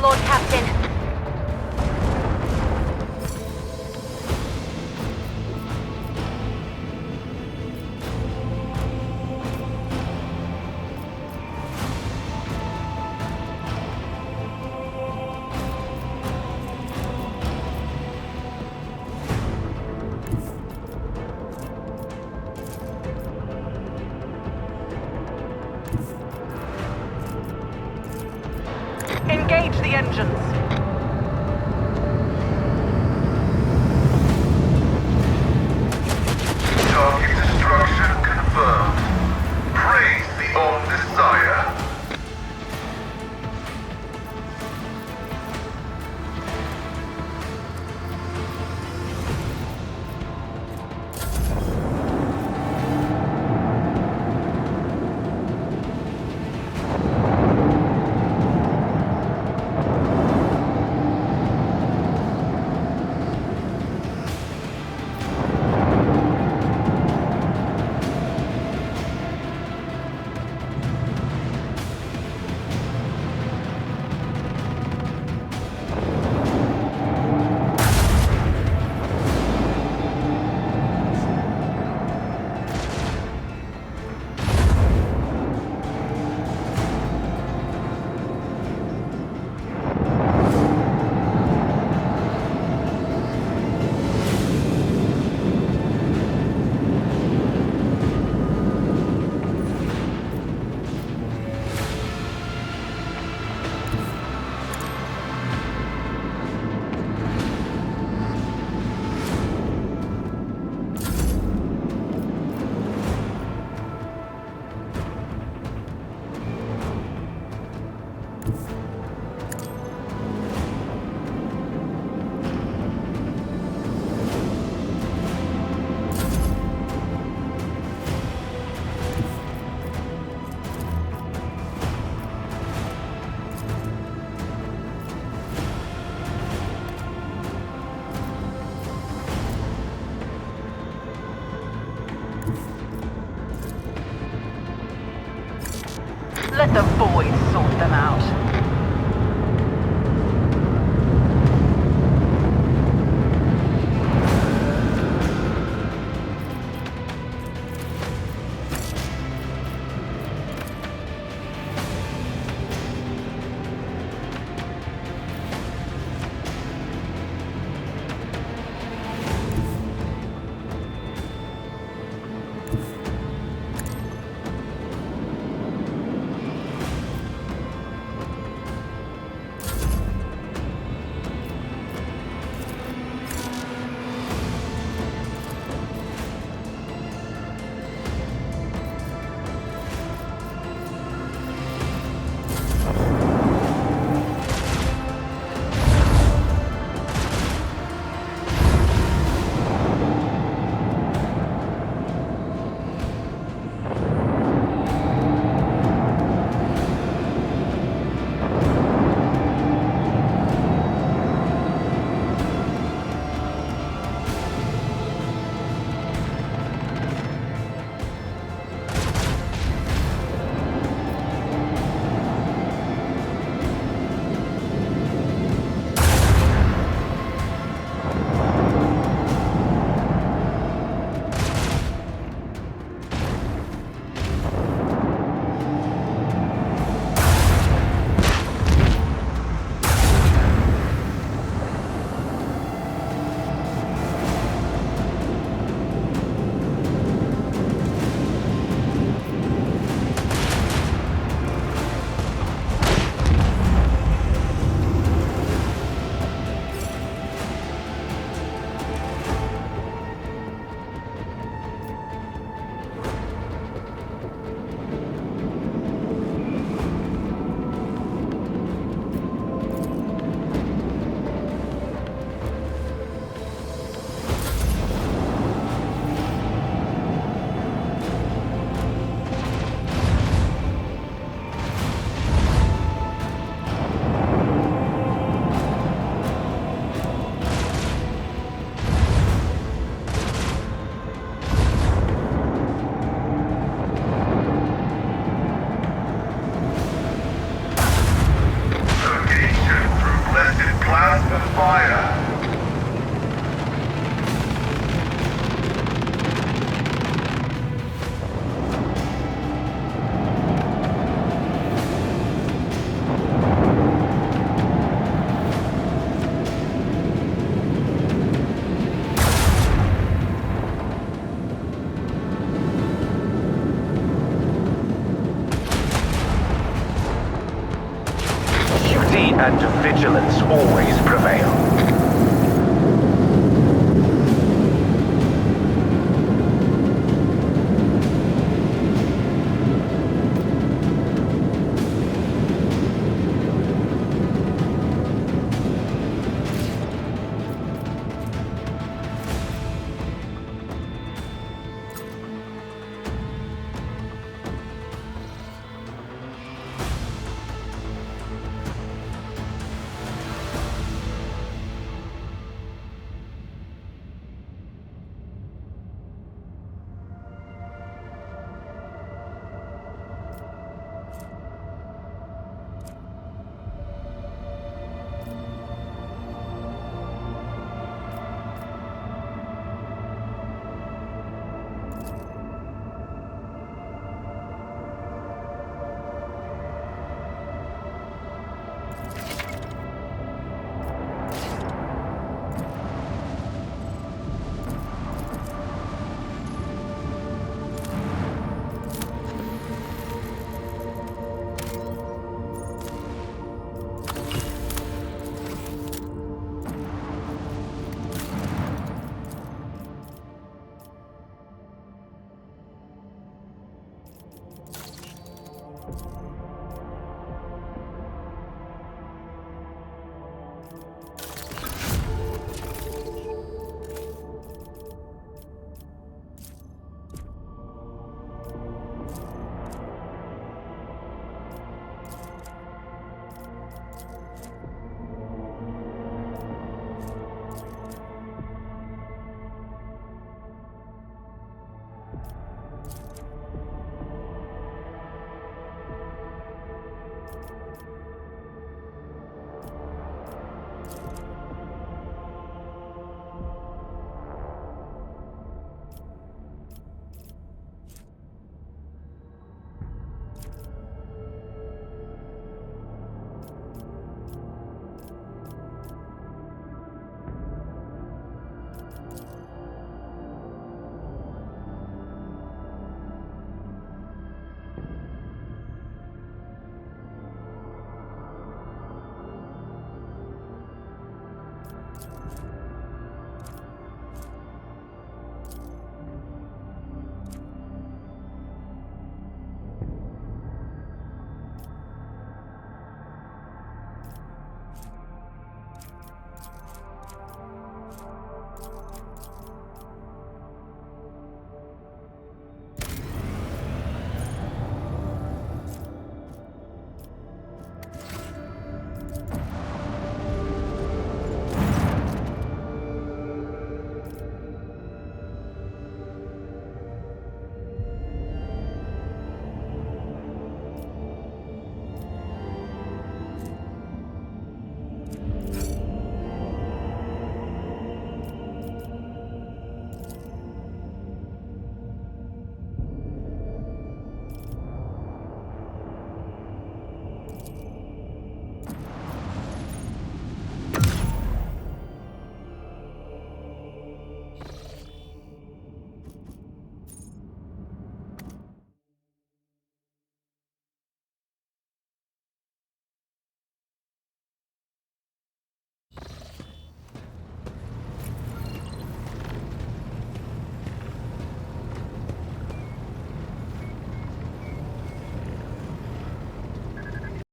Lord Captain. Engage the engines. Target destruction confirmed. Praise the Omnissiah. Let the boys sort them out. the fire. Duty and vigilance always prevail.